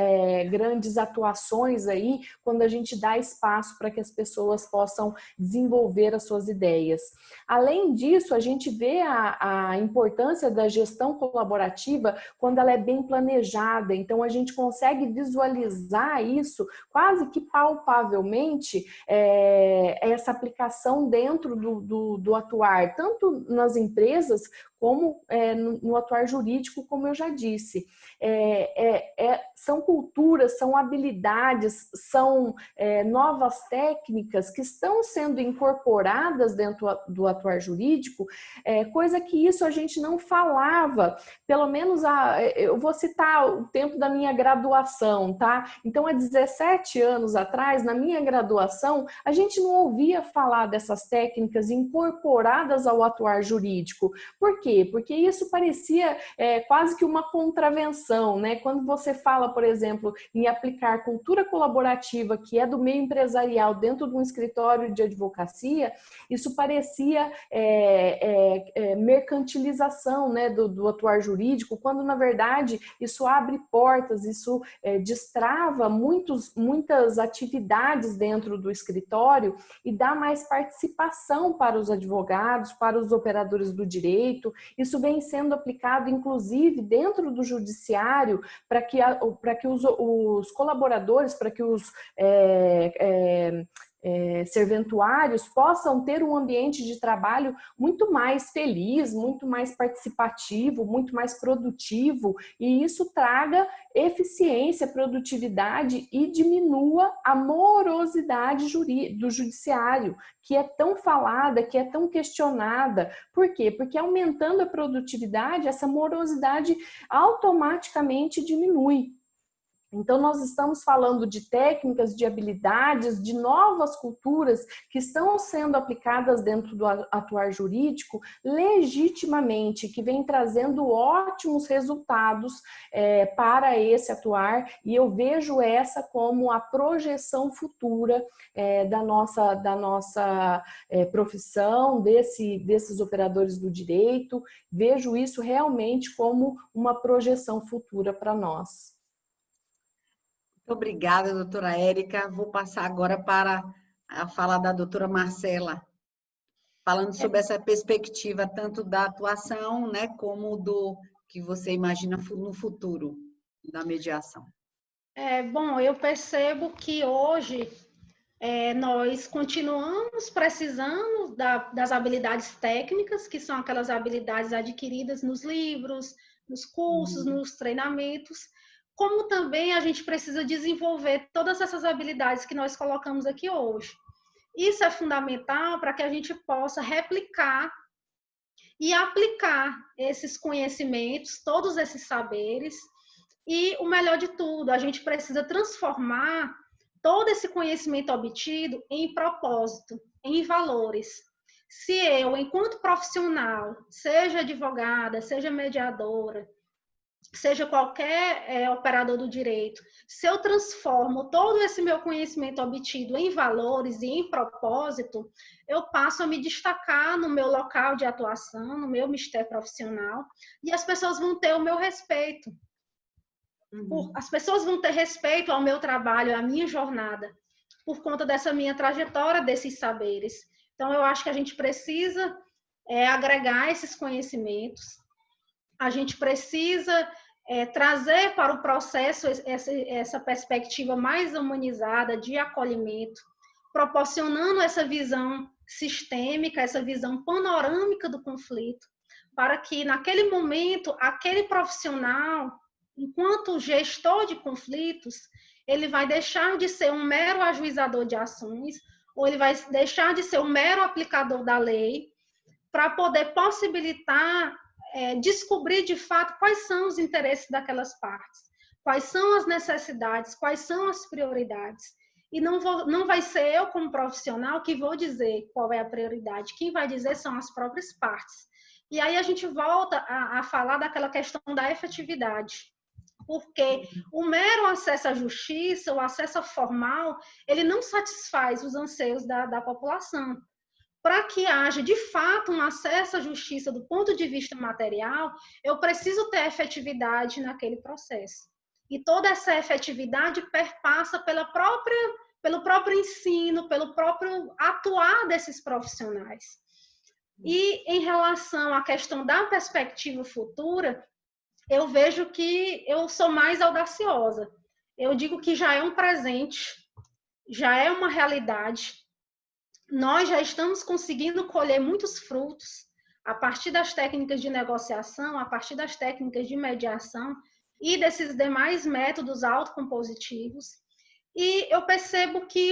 atuações aí quando a gente dá espaço para que as pessoas possam desenvolver as suas ideias. Além disso, a gente vê a importância da gestão colaborativa quando ela é bem planejada. Então, a gente consegue visualizar isso quase que palpavelmente, essa aplicação dentro do atuar, tanto nas empresas como no atuar jurídico, como eu já disse. São culturas, são habilidades, são novas técnicas que estão sendo incorporadas dentro do atuar jurídico, coisa que isso a gente não falava, pelo menos eu vou citar o tempo da minha graduação, tá? Então, há 17 anos atrás, na minha graduação, a gente não ouvia falar dessas técnicas incorporadas ao atuar jurídico. Por quê? Porque isso parecia quase que uma contravenção, né? Quando você fala, por exemplo, em aplicar cultura colaborativa, que é do meio empresarial, dentro de um escritório de advocacia, isso parecia mercantilização, né, do atuar jurídico, quando, na verdade, isso abre portas, isso destrava muitas atividades dentro do escritório e dá mais participação para os advogados, para os operadores do direito. Isso vem sendo aplicado, inclusive, dentro do judiciário, para que os colaboradores, para que os serventuários possam ter um ambiente de trabalho muito mais feliz, muito mais participativo, muito mais produtivo, e isso traga eficiência, produtividade e diminua a morosidade do judiciário, que é tão falada, que é tão questionada. Por quê? Porque aumentando a produtividade, essa morosidade automaticamente diminui. Então, nós estamos falando de técnicas, de habilidades, de novas culturas que estão sendo aplicadas dentro do atuar jurídico legitimamente, que vem trazendo ótimos resultados para esse atuar, e eu vejo essa como a projeção futura da nossa profissão, desses operadores do direito. Vejo isso realmente como uma projeção futura para nós. Obrigada, doutora Érica. Vou passar agora para a fala da doutora Marcela, falando sobre essa perspectiva tanto da atuação, né, como do que você imagina no futuro da mediação. Bom, eu percebo que hoje nós continuamos precisando das habilidades técnicas, que são aquelas habilidades adquiridas nos livros, nos cursos, nos treinamentos, como também a gente precisa desenvolver todas essas habilidades que nós colocamos aqui hoje. Isso é fundamental para que a gente possa replicar e aplicar esses conhecimentos, todos esses saberes. E o melhor de tudo, a gente precisa transformar todo esse conhecimento obtido em propósito, em valores. Se eu, enquanto profissional, seja advogada, seja mediadora, seja qualquer operador do direito, se eu transformo todo esse meu conhecimento obtido em valores e em propósito, eu passo a me destacar no meu local de atuação, no meu mistério profissional, e as pessoas vão ter o meu respeito. As pessoas vão ter respeito ao meu trabalho, à minha jornada, por conta dessa minha trajetória, desses saberes. Então, eu acho que a gente precisa agregar esses conhecimentos, a gente precisa trazer para o processo essa perspectiva mais humanizada de acolhimento, proporcionando essa visão sistêmica, essa visão panorâmica do conflito, para que naquele momento, aquele profissional, enquanto gestor de conflitos, ele vai deixar de ser um mero ajuizador de ações, ou ele vai deixar de ser um mero aplicador da lei, para poder possibilitar descobrir de fato quais são os interesses daquelas partes, quais são as necessidades, quais são as prioridades. E não vai ser eu, como profissional, que vou dizer qual é a prioridade. Quem vai dizer são as próprias partes. E aí a gente volta a falar daquela questão da efetividade. Porque o mero acesso à justiça, o acesso formal, ele não satisfaz os anseios da população. Para que haja, de fato, um acesso à justiça do ponto de vista material, eu preciso ter efetividade naquele processo. E toda essa efetividade perpassa pelo próprio ensino, pelo próprio atuar desses profissionais. E em relação à questão da perspectiva futura, eu vejo que eu sou mais audaciosa. Eu digo que já é um presente, já é uma realidade. Nós já estamos conseguindo colher muitos frutos a partir das técnicas de negociação, a partir das técnicas de mediação e desses demais métodos autocompositivos. E eu percebo que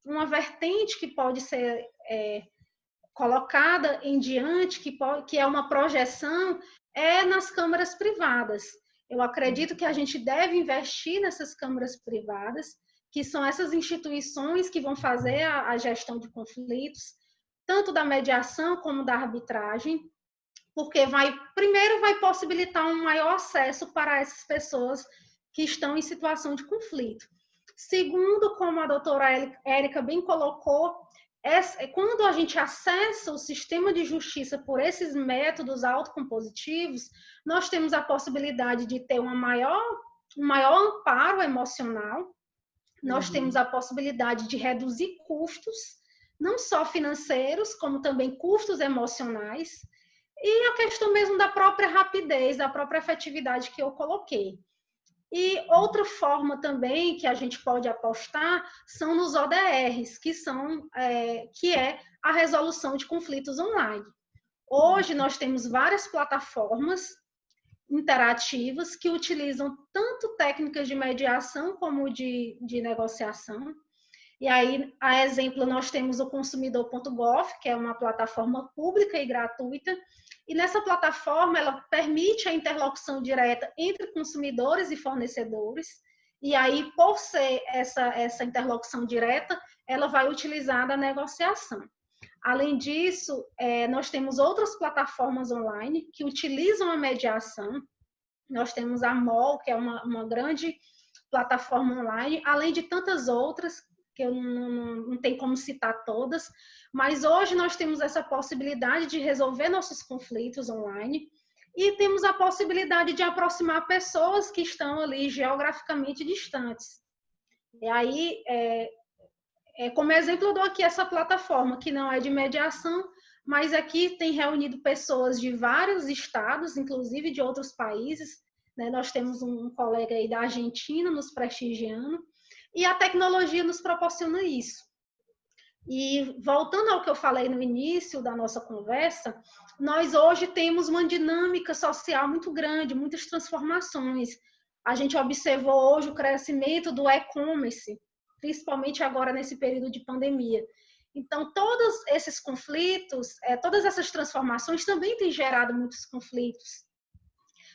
uma vertente que pode ser colocada em diante, que é uma projeção, é nas câmaras privadas. Eu acredito que a gente deve investir nessas câmaras privadas, que são essas instituições que vão fazer a gestão de conflitos, tanto da mediação como da arbitragem, porque primeiro vai possibilitar um maior acesso para essas pessoas que estão em situação de conflito. Segundo, como a doutora Érica bem colocou, quando a gente acessa o sistema de justiça por esses métodos autocompositivos, nós temos a possibilidade de ter um maior amparo emocional, nós temos a possibilidade de reduzir custos, não só financeiros, como também custos emocionais, e a questão mesmo da própria rapidez, da própria efetividade que eu coloquei. E outra forma também que a gente pode apostar são nos ODRs, que é a resolução de conflitos online. Hoje nós temos várias plataformas interativas que utilizam tanto técnicas de mediação como de negociação. E aí, a exemplo, nós temos o consumidor.gov, que é uma plataforma pública e gratuita, e nessa plataforma ela permite a interlocução direta entre consumidores e fornecedores, e aí, por ser essa interlocução direta, ela vai utilizar a negociação. Além disso, nós temos outras plataformas online que utilizam a mediação. Nós temos a MOL, que é uma grande plataforma online, além de tantas outras, que eu não tenho como citar todas, mas hoje nós temos essa possibilidade de resolver nossos conflitos online e temos a possibilidade de aproximar pessoas que estão ali geograficamente distantes. E aí, como exemplo, eu dou aqui essa plataforma, que não é de mediação, mas aqui tem reunido pessoas de vários estados, inclusive de outros países, né? Nós temos um colega aí da Argentina nos prestigiando, e a tecnologia nos proporciona isso. E voltando ao que eu falei no início da nossa conversa, nós hoje temos uma dinâmica social muito grande, muitas transformações. A gente observou hoje o crescimento do e-commerce, principalmente agora nesse período de pandemia. Então, todos esses conflitos, todas essas transformações também têm gerado muitos conflitos.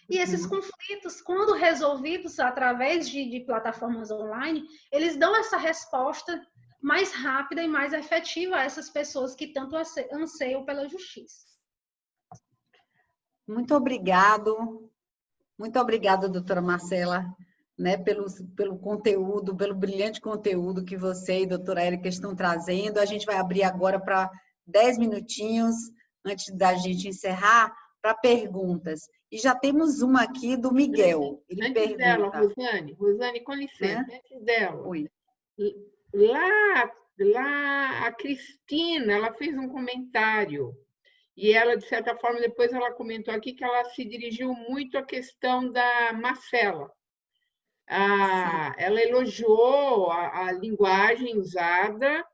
E esses conflitos, quando resolvidos através de plataformas online, eles dão essa resposta mais rápida e mais efetiva a essas pessoas que tanto anseiam pela justiça. Muito obrigada, doutora Marcela, né, pelo conteúdo, pelo brilhante conteúdo que você e a doutora Érica estão trazendo. A gente vai abrir agora para 10 minutinhos, antes da gente encerrar, para perguntas. E já temos uma aqui do Miguel. Ele antes pergunta... dela, Rosane, com licença, antes dela. Oi. Lá, a Cristina, ela fez um comentário. E ela, de certa forma, depois ela comentou aqui que ela se dirigiu muito à questão da Marcela. Ela elogiou a linguagem usada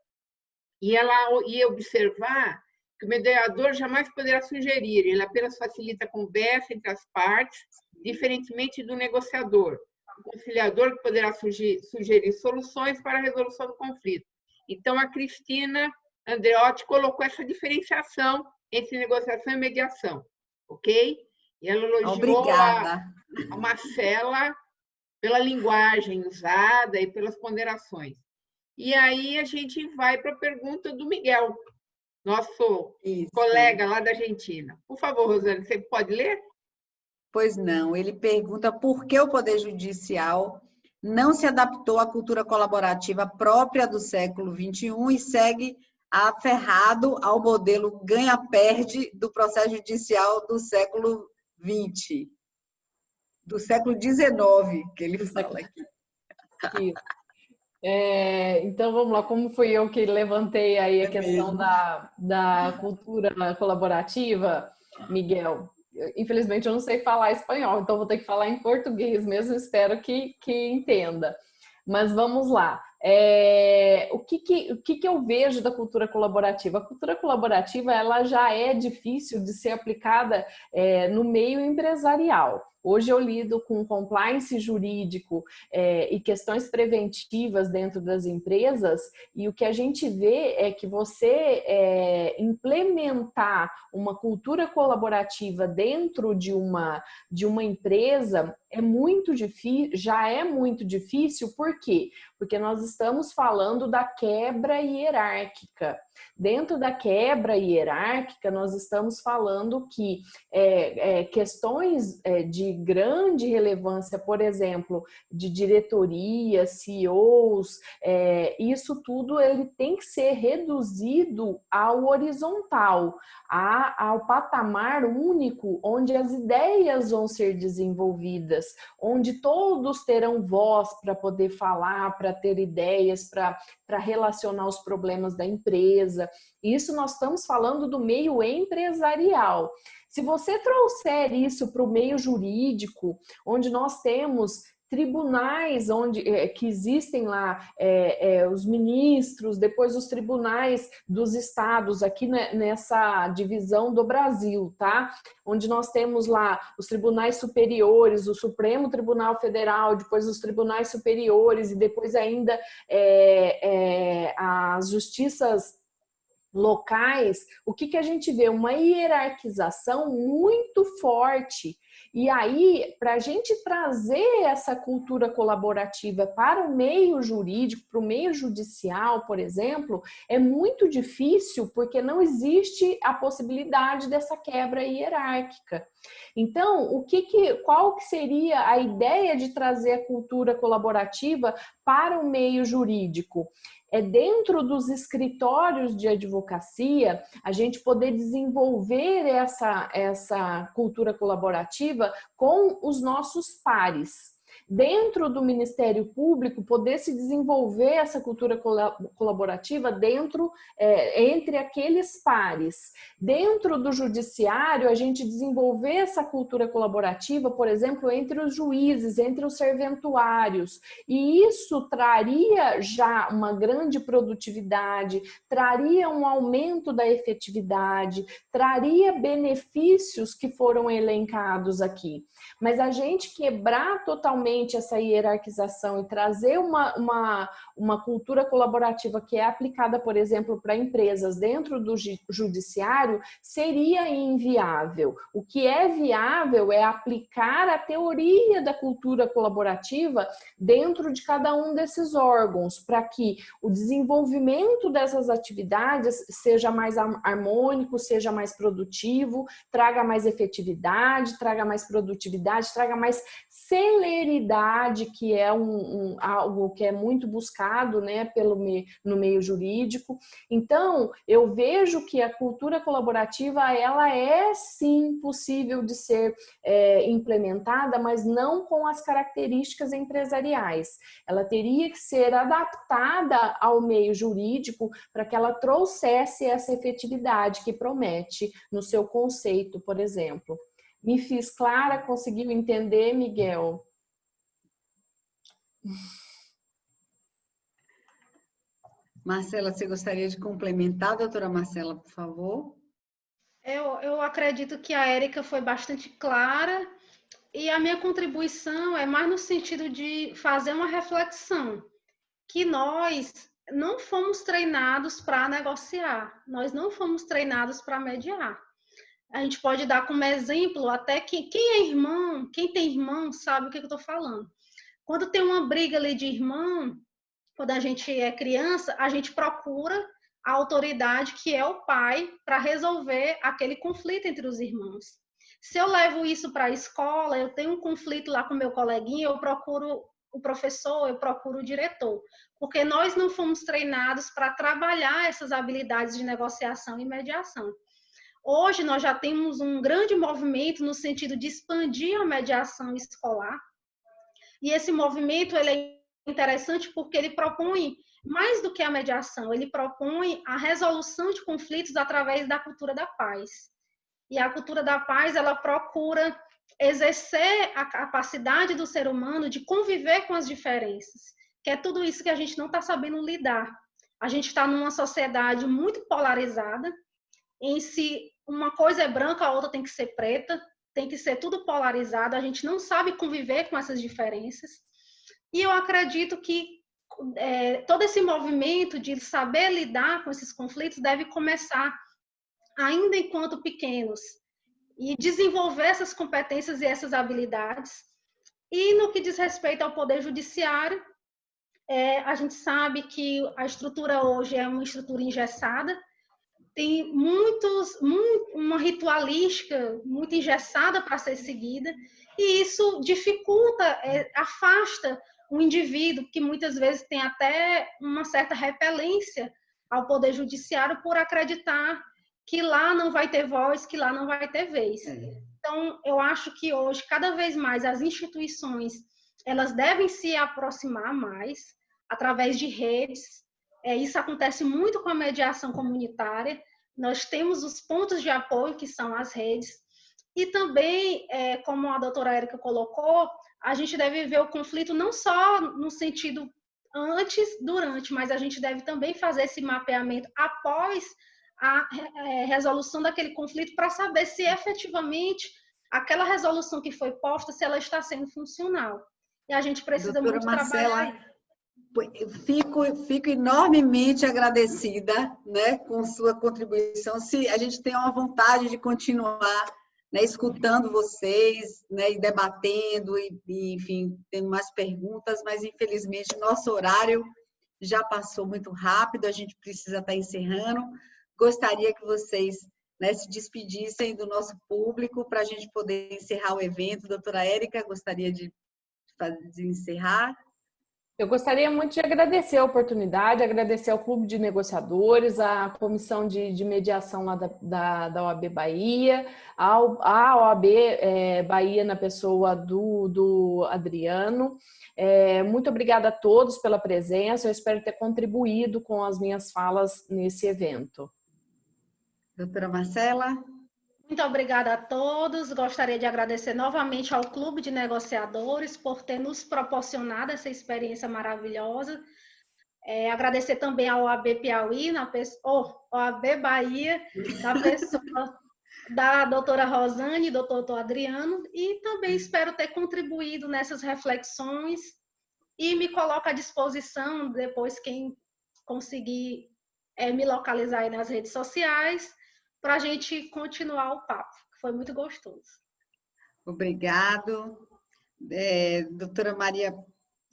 e ela ia observar que o mediador jamais poderá sugerir, ele apenas facilita a conversa entre as partes, diferentemente do negociador, o conciliador que poderá sugerir soluções para a resolução do conflito. Então, a Cristina Andreotti colocou essa diferenciação entre negociação e mediação, ok? E ela elogiou a Marcela pela linguagem usada e pelas ponderações. E aí a gente vai para a pergunta do Miguel, nosso colega lá da Argentina. Por favor, Rosane, você pode ler? Pois não, ele pergunta por que o Poder Judicial não se adaptou à cultura colaborativa própria do século XXI e segue aferrado ao modelo ganha-perde do processo judicial do século XX. Do século XIX, que ele fala aqui. Então, vamos lá, como fui eu que levantei aí a questão da cultura colaborativa, Miguel? Infelizmente, eu não sei falar espanhol, então vou ter que falar em português mesmo, espero que entenda. Mas vamos lá. O que eu vejo da cultura colaborativa? A cultura colaborativa ela já é difícil de ser aplicada no meio empresarial. Hoje eu lido com compliance jurídico e questões preventivas dentro das empresas e o que a gente vê é que você implementar uma cultura colaborativa dentro de uma empresa é muito difícil, já é muito difícil, por quê? Porque nós estamos falando da quebra hierárquica. Dentro da quebra hierárquica, nós estamos falando que questões de grande relevância, por exemplo, de diretoria, CEOs, isso tudo ele tem que ser reduzido ao horizontal, ao patamar único, onde as ideias vão ser desenvolvidas, onde todos terão voz para poder falar, para ter ideias, para relacionar os problemas da empresa. Isso nós estamos falando do meio empresarial. Se você trouxer isso para o meio jurídico, onde nós temos tribunais que existem lá, os ministros, depois os tribunais dos estados, aqui nessa divisão do Brasil, tá? Onde nós temos lá os tribunais superiores, o Supremo Tribunal Federal, depois os tribunais superiores e depois ainda as justiças locais, o que a gente vê? Uma hierarquização muito forte. E aí, para a gente trazer essa cultura colaborativa para o meio jurídico, para o meio judicial, por exemplo, é muito difícil porque não existe a possibilidade dessa quebra hierárquica. Então, qual que seria a ideia de trazer a cultura colaborativa para o meio jurídico? Dentro dos escritórios de advocacia, a gente poder desenvolver essa cultura colaborativa com os nossos pares. Dentro do Ministério Público, poder se desenvolver essa cultura colaborativa entre aqueles pares. Dentro do Judiciário, a gente desenvolver essa cultura colaborativa, por exemplo, entre os juízes, entre os serventuários. E isso traria já uma grande produtividade, traria um aumento da efetividade, traria benefícios que foram elencados aqui. Mas a gente quebrar totalmente realmente essa hierarquização e trazer uma cultura colaborativa que é aplicada, por exemplo, para empresas dentro do judiciário, seria inviável. O que é viável é aplicar a teoria da cultura colaborativa dentro de cada um desses órgãos, para que o desenvolvimento dessas atividades seja mais harmônico, seja mais produtivo, traga mais efetividade, traga mais produtividade, traga mais celeridade, que é algo que é muito buscado, né, no meio jurídico. Então, eu vejo que a cultura colaborativa, ela é sim possível de ser implementada, mas não com as características empresariais. Ela teria que ser adaptada ao meio jurídico para que ela trouxesse essa efetividade que promete no seu conceito, por exemplo. Me fiz clara? Conseguiu entender, Miguel? Marcela, você gostaria de complementar, doutora Marcela, por favor? Eu acredito que a Érica foi bastante clara e a minha contribuição é mais no sentido de fazer uma reflexão, que nós não fomos treinados para negociar, nós não fomos treinados para mediar. A gente pode dar como exemplo até quem é irmão, quem tem irmão sabe o que eu estou falando. Quando tem uma briga ali de irmão, quando a gente é criança, a gente procura a autoridade que é o pai para resolver aquele conflito entre os irmãos. Se eu levo isso para a escola, eu tenho um conflito lá com meu coleguinha, eu procuro o professor, eu procuro o diretor, porque nós não fomos treinados para trabalhar essas habilidades de negociação e mediação. Hoje nós já temos um grande movimento no sentido de expandir a mediação escolar, e esse movimento ele é interessante porque ele propõe mais do que a mediação, ele propõe a resolução de conflitos através da cultura da paz. E a cultura da paz, ela procura exercer a capacidade do ser humano de conviver com as diferenças, que é tudo isso que a gente não está sabendo lidar. A gente está numa sociedade muito polarizada, em si uma coisa é branca, a outra tem que ser preta, tem que ser tudo polarizado, a gente não sabe conviver com essas diferenças. E eu acredito que todo esse movimento de saber lidar com esses conflitos deve começar ainda enquanto pequenos e desenvolver essas competências e essas habilidades. E no que diz respeito ao Poder Judiciário, a gente sabe que a estrutura hoje é uma estrutura engessada, tem uma ritualística muito engessada para ser seguida, e isso dificulta, afasta o indivíduo, que muitas vezes tem até uma certa repelência ao Poder Judiciário por acreditar que lá não vai ter voz, que lá não vai ter vez. Então, eu acho que hoje, cada vez mais, as instituições, elas devem se aproximar mais, através de redes. Isso acontece muito com a mediação comunitária. Nós temos os pontos de apoio, que são as redes. E também, como a doutora Érica colocou, a gente deve ver o conflito não só no sentido antes, durante, mas a gente deve também fazer esse mapeamento após a resolução daquele conflito para saber se efetivamente aquela resolução que foi posta, se ela está sendo funcional. E a gente precisa doutora muito Marcela, trabalhar. Fico enormemente agradecida, né, com sua contribuição. Se a gente tem uma vontade de continuar, né, escutando vocês, né, e debatendo, e enfim, tendo mais perguntas, mas infelizmente nosso horário já passou muito rápido, a gente precisa estar encerrando. Gostaria que vocês, né, se despedissem do nosso público para a gente poder encerrar o evento. Doutora Érica, gostaria de encerrar? Eu gostaria muito de agradecer a oportunidade, agradecer ao Clube de Negociadores, à Comissão de Mediação lá da OAB Bahia, à OAB Bahia na pessoa do Adriano. Muito obrigada a todos pela presença, eu espero ter contribuído com as minhas falas nesse evento. Doutora Marcela? Muito obrigada a todos. Gostaria de agradecer novamente ao Clube de Negociadores por ter nos proporcionado essa experiência maravilhosa. Agradecer também ao OAB Piauí, OAB Bahia, na pessoa da doutora Rosane e do doutor Adriano, e também espero ter contribuído nessas reflexões e me coloco à disposição depois quem conseguir me localizar aí nas redes sociais para a gente continuar o papo, que foi muito gostoso. Obrigado. Doutora Maria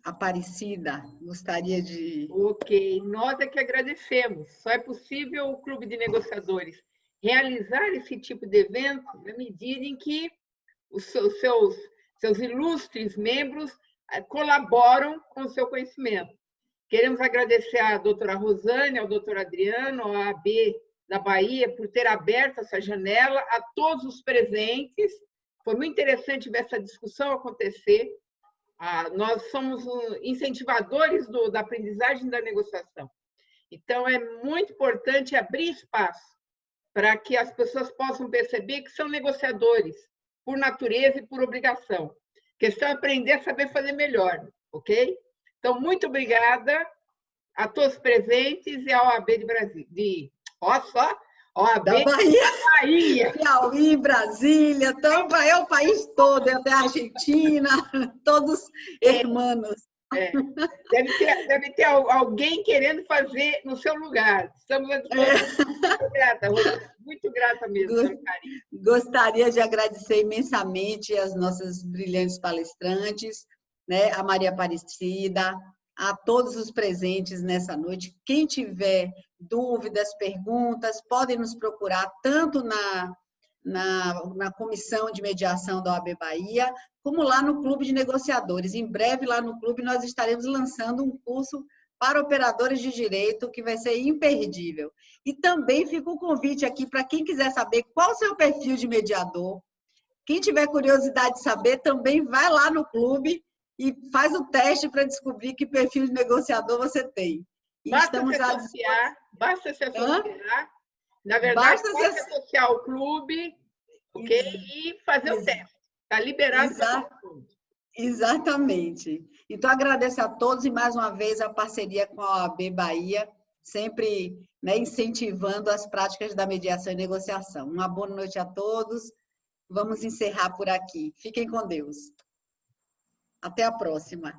Aparecida, gostaria de... Ok, nós é que agradecemos. Só é possível o Clube de Negociadores realizar esse tipo de evento na medida em que os seus ilustres membros colaboram com o seu conhecimento. Queremos agradecer à doutora Rosane, ao doutor Adriano, à OAB da Bahia, por ter aberto essa janela, a todos os presentes. Foi muito interessante ver essa discussão acontecer. Nós somos incentivadores da aprendizagem da negociação. Então, é muito importante abrir espaço para que as pessoas possam perceber que são negociadores, por natureza e por obrigação. A questão é aprender a saber fazer melhor, ok? Então, muito obrigada a todos os presentes e à OAB de Brasília. OAB da Bahia. Bahia. Piauí, Brasília, então é o país todo, até a Argentina, todos irmãos. Deve ter alguém querendo fazer no seu lugar. Estamos à disposição. Muito grata, Rosane. Muito grata mesmo pelo carinho. Gostaria de agradecer imensamente as nossas brilhantes palestrantes, né, a Maria Aparecida, a todos os presentes nessa noite. Quem tiver dúvidas, perguntas, podem nos procurar tanto na Comissão de Mediação da OAB Bahia, como lá no Clube de Negociadores. Em breve, lá no Clube, nós estaremos lançando um curso para operadores de direito, que vai ser imperdível. E também fica o convite aqui para quem quiser saber qual o seu perfil de mediador. Quem tiver curiosidade de saber, também vai lá no Clube e faz o teste para descobrir que perfil de negociador você tem. E basta se associar. Na verdade, basta se associar ao clube, ok? E fazer o teste. Está liberado para todo mundo. Exatamente. Então, agradeço a todos e, mais uma vez, a parceria com a OAB Bahia, sempre, né, incentivando as práticas da mediação e negociação. Uma boa noite a todos. Vamos encerrar por aqui. Fiquem com Deus. Até a próxima.